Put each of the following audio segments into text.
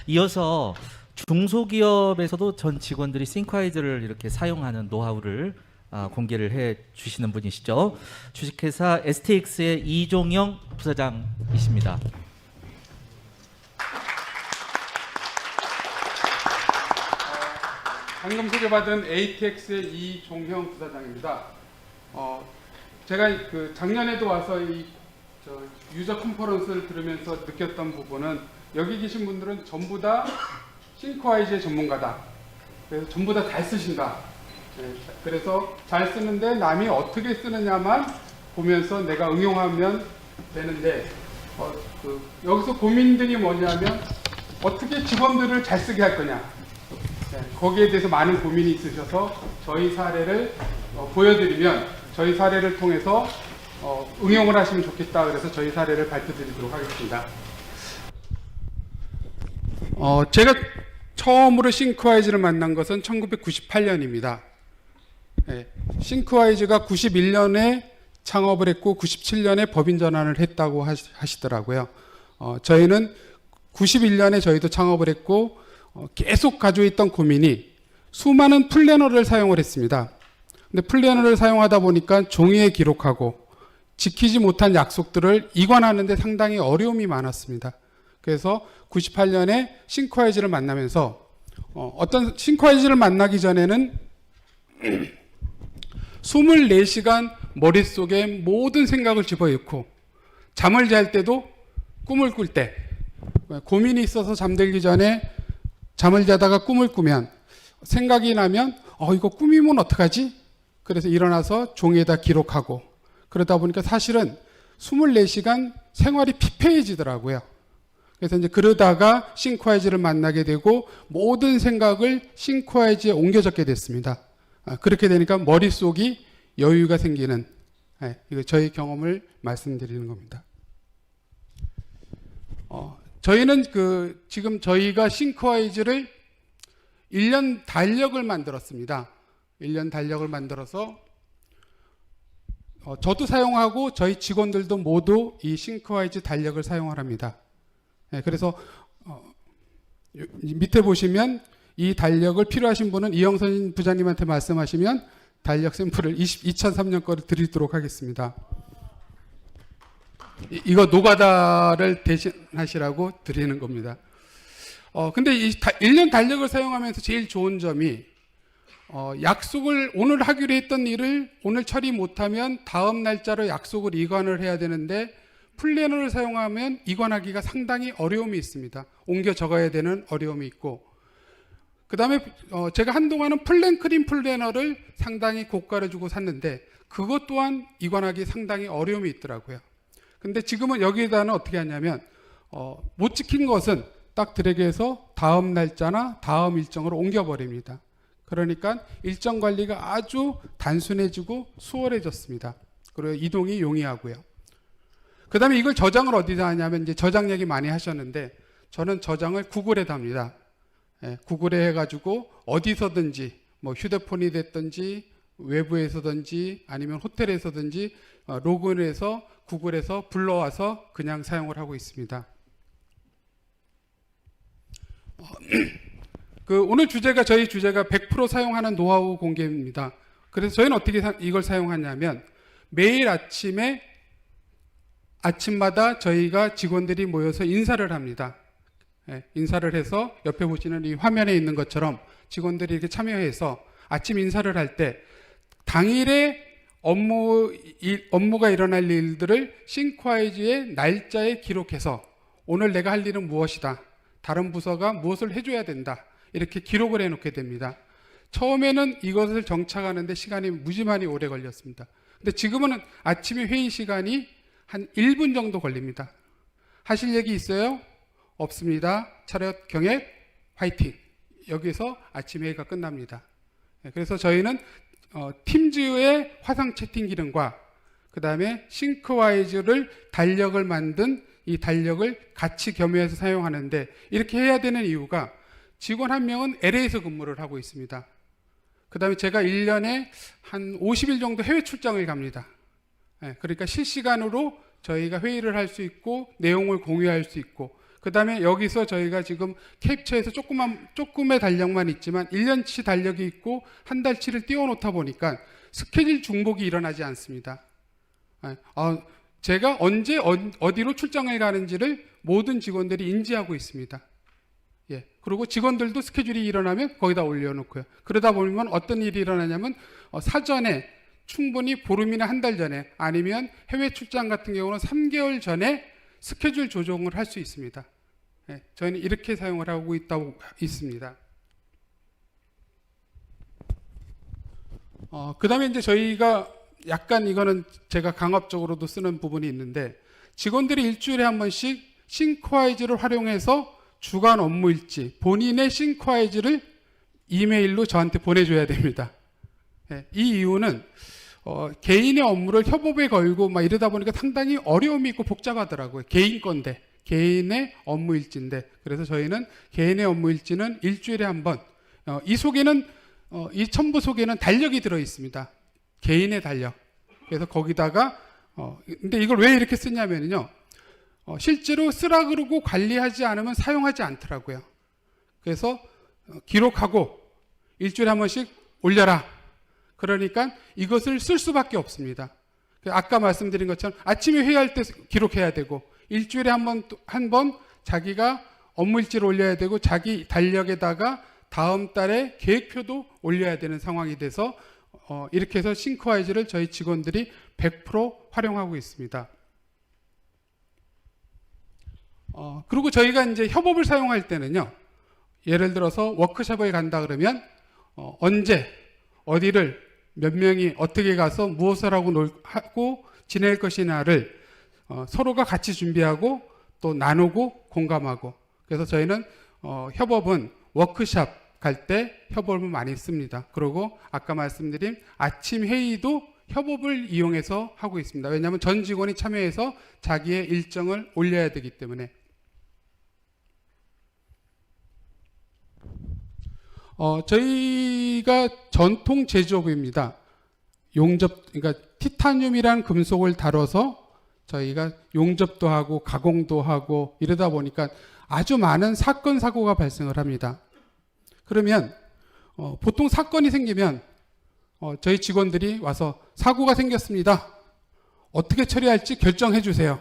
이어서 중소기업에서도 전 직원들이 싱크와이즈를 이렇게 사용하는 노하우를 공개를 해 주시는 분이시죠. 주식회사 STX의 이종영 부사장이십니다. 방금 소개받은 ATX의 이종형 부사장입니다. 제가 작년에도 와서 유저 컨퍼런스를 들으면서 느꼈던 부분은 여기 계신 분들은 전부 다 싱크와이즈의 전문가다. 그래서 전부 다 잘 쓰신다. 그래서 잘 쓰는데 남이 어떻게 쓰느냐만 보면서 내가 응용하면 되는데 여기서 고민들이 뭐냐면 어떻게 직원들을 잘 쓰게 할 거냐. 거기에 대해서 많은 고민이 있으셔서 저희 사례를 보여드리면 저희 사례를 통해서 응용을 하시면 좋겠다. 그래서 저희 사례를 발표드리도록 하겠습니다. 제가 처음으로 싱크와이즈를 만난 것은 1998년입니다. 싱크와이즈가 91년에 창업을 했고 97년에 법인 전환을 했다고 하시더라고요. 저희는 91년에 저희도 창업을 했고 계속 가지고 있던 고민이 수많은 플래너를 사용을 했습니다. 근데 플래너를 사용하다 보니까 종이에 기록하고 지키지 못한 약속들을 이관하는 데 상당히 어려움이 많았습니다. 그래서 98년에 싱크와이즈를 만나면서 어떤 싱크와이즈를 만나기 전에는 24시간 머릿속에 모든 생각을 집어넣고 잠을 잘 때도 꿈을 꿀 때 고민이 있어서 잠들기 전에 잠을 자다가 꿈을 꾸면 생각이 나면 이거 꿈이면 어떡하지? 그래서 일어나서 종이에다 기록하고 그러다 보니까 사실은 24시간 생활이 피폐해지더라고요. 그래서 이제 그러다가 싱크와이즈를 만나게 되고 모든 생각을 싱크와이즈에 옮겨 적게 됐습니다. 그렇게 되니까 머릿속이 여유가 생기는 이거 저희 경험을 말씀드리는 겁니다. 저희는 지금 저희가 싱크와이즈를 1년 달력을 만들었습니다. 1년 달력을 만들어서 저도 사용하고 저희 직원들도 모두 이 싱크와이즈 달력을 사용을 합니다. 그래서 밑에 보시면 이 달력을 필요하신 분은 이영선 부장님한테 말씀하시면 달력 샘플을 2003년 거를 드리도록 하겠습니다. 이거 노가다를 대신하시라고 드리는 겁니다. 근데 이 1년 달력을 사용하면서 제일 좋은 점이 약속을 오늘 하기로 했던 일을 오늘 처리 못하면 다음 날짜로 약속을 이관을 해야 되는데 플래너를 사용하면 이관하기가 상당히 어려움이 있습니다. 옮겨 적어야 되는 어려움이 있고 그 다음에 제가 한동안은 플랜크림 플래너를 상당히 고가를 주고 샀는데 그것 또한 이관하기 상당히 어려움이 있더라고요. 근데 지금은 여기에다는 어떻게 하냐면 못 지킨 것은 딱 드래그해서 다음 날짜나 다음 일정으로 옮겨버립니다. 그러니까 일정 관리가 아주 단순해지고 수월해졌습니다. 그리고 이동이 용이하고요. 그 다음에 이걸 저장을 어디다 하냐면 이제 저장 얘기 많이 하셨는데 저는 저장을 구글에다 합니다. 구글에 해가지고 어디서든지 뭐 휴대폰이 됐든지 외부에서든지 아니면 호텔에서든지 로그인을 해서 구글에서 불러와서 그냥 사용을 하고 있습니다. 오늘 저희 주제가 100% 사용하는 노하우 공개입니다. 그래서 저희는 어떻게 이걸 사용하냐면 매일 아침마다 저희가 직원들이 모여서 인사를 합니다. 인사를 해서 옆에 보시는 이 화면에 있는 것처럼 직원들이 이렇게 참여해서 아침 인사를 할 때 당일에 업무가 일어날 일들을 싱크와이즈의 날짜에 기록해서 오늘 내가 할 일은 무엇이다. 다른 부서가 무엇을 해줘야 된다. 이렇게 기록을 해놓게 됩니다. 처음에는 이것을 정착하는데 시간이 무지 많이 오래 걸렸습니다. 근데 지금은 아침에 회의 시간이 한 1분 정도 걸립니다. 하실 얘기 있어요? 없습니다. 차렷 경액 화이팅. 여기서 아침 회의가 끝납니다. 그래서 저희는 팀즈의 화상 채팅 기능과 그 다음에 싱크와이즈를 달력을 만든 이 달력을 같이 겸해서 사용하는데 이렇게 해야 되는 이유가 직원 한 명은 LA에서 근무를 하고 있습니다. 그 다음에 제가 1년에 한 50일 정도 해외 출장을 갑니다. 그러니까 실시간으로 저희가 회의를 할 수 있고 내용을 공유할 수 있고 그다음에 여기서 저희가 지금 캡처해서 조금의 달력만 있지만 1년치 달력이 있고 한 달치를 띄워놓다 보니까 스케줄 중복이 일어나지 않습니다. 제가 언제 어디로 출장을 가는지를 모든 직원들이 인지하고 있습니다. 예. 그리고 직원들도 스케줄이 일어나면 거기다 올려놓고요. 그러다 보면 어떤 일이 일어나냐면 사전에 충분히 보름이나 한 달 전에 아니면 해외 출장 같은 경우는 3개월 전에 스케줄 조정을 할 수 있습니다. 예. 저희는 이렇게 사용을 하고 있습니다. 그 다음에 이제 저희가 약간 이거는 제가 강압적으로도 쓰는 부분이 있는데 직원들이 일주일에 한 번씩 싱크와이즈를 활용해서 주간 업무 일지, 본인의 싱크와이즈를 이메일로 저한테 보내줘야 됩니다. 예, 이 이유는 개인의 업무를 협업에 걸고 막 이러다 보니까 상당히 어려움이 있고 복잡하더라고요. 개인 건데, 개인의 업무 일지인데, 그래서 저희는 개인의 업무 일지는 일주일에 한 번. 이 속에는 이 첨부 속에는 달력이 들어 있습니다. 개인의 달력. 그래서 거기다가 근데 이걸 왜 이렇게 쓰냐면요. 실제로 쓰라 그러고 관리하지 않으면 사용하지 않더라고요. 그래서 기록하고 일주일에 한 번씩 올려라. 그러니까 이것을 쓸 수밖에 없습니다. 아까 말씀드린 것처럼 아침에 회의할 때 기록해야 되고 일주일에 한 번 자기가 업무일지를 올려야 되고 자기 달력에다가 다음 달에 계획표도 올려야 되는 상황이 돼서 이렇게 해서 싱크와이즈를 저희 직원들이 100% 활용하고 있습니다. 그리고 저희가 이제 협업을 사용할 때는요, 예를 들어서 워크숍을 간다 그러면 언제 어디를 몇 명이 어떻게 가서 무엇을 하고 지낼 것이냐를 서로가 같이 준비하고 또 나누고 공감하고, 그래서 저희는 협업은 워크숍 갈 때 협업을 많이 씁니다. 그리고 아까 말씀드린 아침 회의도 협업을 이용해서 하고 있습니다. 왜냐하면 전 직원이 참여해서 자기의 일정을 올려야 되기 때문에. 저희가 전통 제조업입니다. 그러니까 티타늄이라는 금속을 다뤄서 저희가 용접도 하고 가공도 하고 이러다 보니까 아주 많은 사건 사고가 발생을 합니다. 그러면 보통 사건이 생기면 저희 직원들이 와서 사고가 생겼습니다. 어떻게 처리할지 결정해 주세요.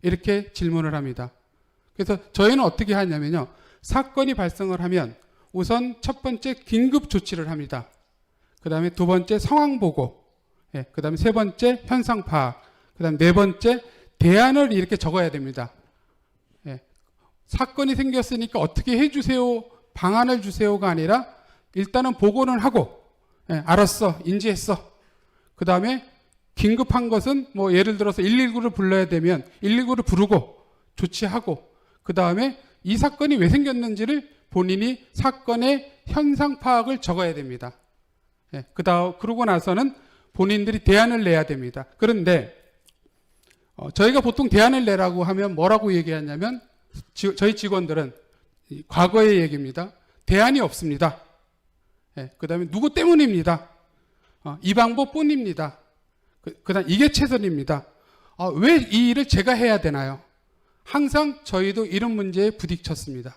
이렇게 질문을 합니다. 그래서 저희는 어떻게 하냐면요. 사건이 발생을 하면 우선 첫 번째 긴급 조치를 합니다. 그 다음에 두 번째 상황 보고, 그 다음에 세 번째 현상 파악, 그 다음에 네 번째 대안을 이렇게 적어야 됩니다. 사건이 생겼으니까 어떻게 해주세요, 방안을 주세요가 아니라 일단은 보고는 하고, 알았어, 인지했어. 그 다음에 긴급한 것은 뭐 예를 들어서 119를 불러야 되면 119를 부르고 조치하고, 그 다음에 이 사건이 왜 생겼는지를 본인이 사건의 현상 파악을 적어야 됩니다. 그러고 나서는 본인들이 대안을 내야 됩니다. 그런데 저희가 보통 대안을 내라고 하면 뭐라고 얘기하냐면 저희 직원들은 과거의 얘기입니다. 대안이 없습니다. 그 다음에 누구 때문입니다. 이 방법뿐입니다. 그 다음 이게 최선입니다. 왜 이 일을 제가 해야 되나요? 항상 저희도 이런 문제에 부딪혔습니다.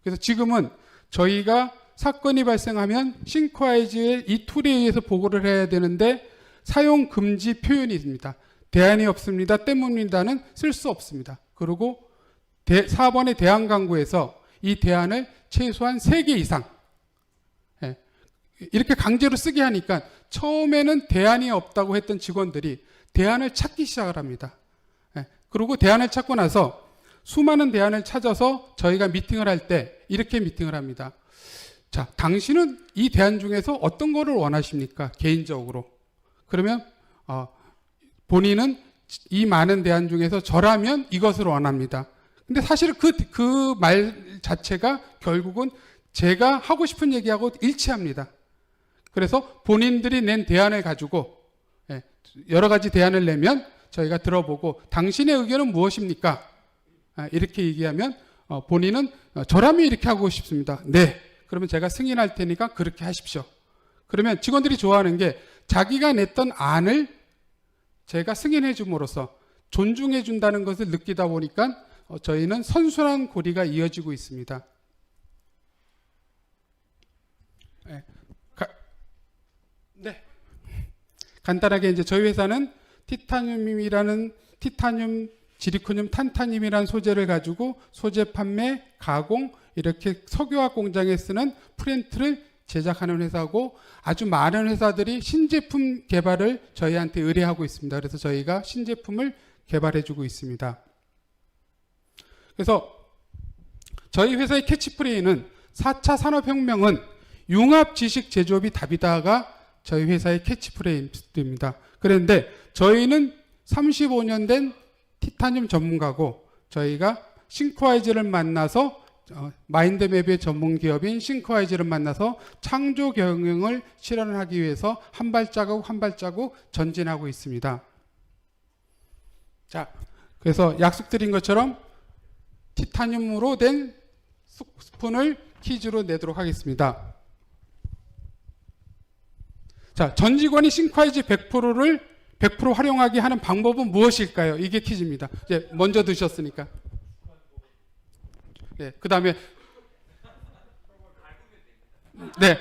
그래서 지금은 저희가 사건이 발생하면 싱크와이즈의 이 툴에 의해서 보고를 해야 되는데 사용 금지 표현이 있습니다. 대안이 없습니다. 때문입니다는 쓸 수 없습니다. 그리고 4번의 대안 강구에서 이 대안을 최소한 3개 이상 이렇게 강제로 쓰게 하니까 처음에는 대안이 없다고 했던 직원들이 대안을 찾기 시작을 합니다. 그리고 대안을 찾고 나서 수많은 대안을 찾아서 저희가 미팅을 할 때 이렇게 미팅을 합니다. 자, 당신은 이 대안 중에서 어떤 거를 원하십니까? 개인적으로. 그러면 본인은 이 많은 대안 중에서 저라면 이것을 원합니다. 근데 사실 그 말 자체가 결국은 제가 하고 싶은 얘기하고 일치합니다. 그래서 본인들이 낸 대안을 가지고 여러 가지 대안을 내면 저희가 들어보고 당신의 의견은 무엇입니까? 이렇게 얘기하면 본인은 저라면 이렇게 하고 싶습니다. 네. 그러면 제가 승인할 테니까 그렇게 하십시오. 그러면 직원들이 좋아하는 게 자기가 냈던 안을 제가 승인해 줌으로써 존중해 준다는 것을 느끼다 보니까 저희는 선순환 고리가 이어지고 있습니다. 네. 간단하게 이제 저희 회사는 티타늄이라는 티타늄, 지리코늄, 탄타늄이라는 소재를 가지고 소재 판매, 가공 이렇게 석유화학 공장에 쓰는 프린트를 제작하는 회사고 아주 많은 회사들이 신제품 개발을 저희한테 의뢰하고 있습니다. 그래서 저희가 신제품을 개발해주고 있습니다. 그래서 저희 회사의 캐치프레이는 4차 산업혁명은 융합 지식 제조업이 답이다가 저희 회사의 캐치프레이입니다. 그런데 저희는 35년 된 티타늄 전문가고 저희가 싱크와이즈를 만나서 마인드맵의 전문 기업인 싱크와이즈를 만나서 창조 경영을 실현하기 위해서 한 발자국 한 발자국 전진하고 있습니다. 자, 그래서 약속드린 것처럼 티타늄으로 된 스푼을 퀴즈로 내도록 하겠습니다. 자, 전 직원이 싱크와이즈 100% 활용하게 하는 방법은 무엇일까요? 이게 퀴즈입니다. 이제 먼저 드셨으니까. 네, 그 다음에 네.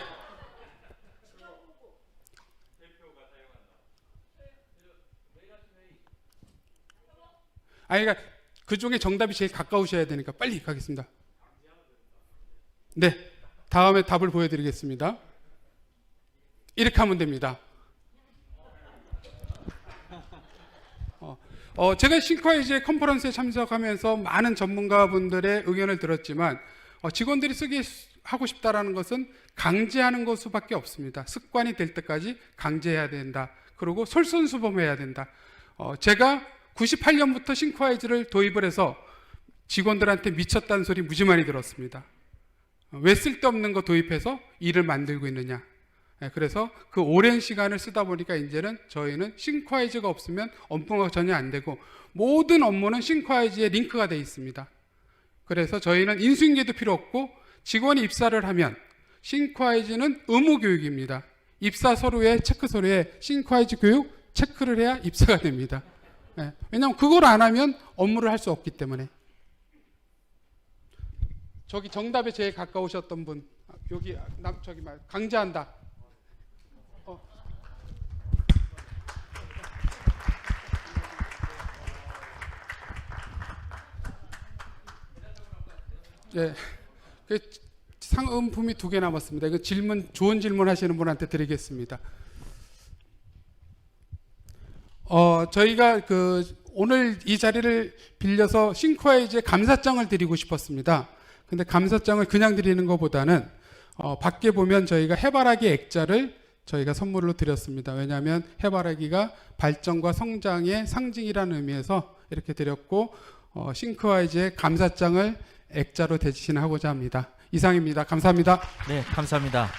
아니, 그러니까 그 중에 정답이 제일 가까우셔야 되니까 빨리 가겠습니다. 네, 다음에 답을 보여드리겠습니다. 이렇게 하면 됩니다. 제가 싱크와이즈의 컨퍼런스에 참석하면서 많은 전문가분들의 의견을 들었지만 직원들이 쓰게 하고 싶다라는 것은 강제하는 것 수밖에 없습니다. 습관이 될 때까지 강제해야 된다. 그리고 솔선수범해야 된다. 제가 98년부터 싱크와이즈를 도입을 해서 직원들한테 미쳤다는 소리 무지 많이 들었습니다. 왜 쓸데없는 거 도입해서 일을 만들고 있느냐. 그래서 그 오랜 시간을 쓰다 보니까 이제는 저희는 싱크와이즈가 없으면 업무가 전혀 안 되고 모든 업무는 싱크와이즈에 링크가 되어 있습니다. 그래서 저희는 인수인계도 필요 없고 직원이 입사를 하면 싱크와이즈는 의무 교육입니다. 입사 서류에 체크 서류에 싱크와이즈 교육 체크를 해야 입사가 됩니다. 왜냐하면 그걸 안 하면 업무를 할 수 없기 때문에. 저기 정답에 제일 가까우셨던 분 여기 저기 강제한다. 네, 그 상음품이 2개 남았습니다. 이거 좋은 질문 하시는 분한테 드리겠습니다. 저희가 오늘 이 자리를 빌려서 싱크와이즈에 감사장을 드리고 싶었습니다. 근데 감사장을 그냥 드리는 것보다는 밖에 보면 저희가 해바라기 액자를 저희가 선물로 드렸습니다. 왜냐하면 해바라기가 발전과 성장의 상징이라는 의미에서 이렇게 드렸고 싱크와이즈의 감사장을 액자로 대신하고자 합니다. 이상입니다. 감사합니다. 네, 감사합니다.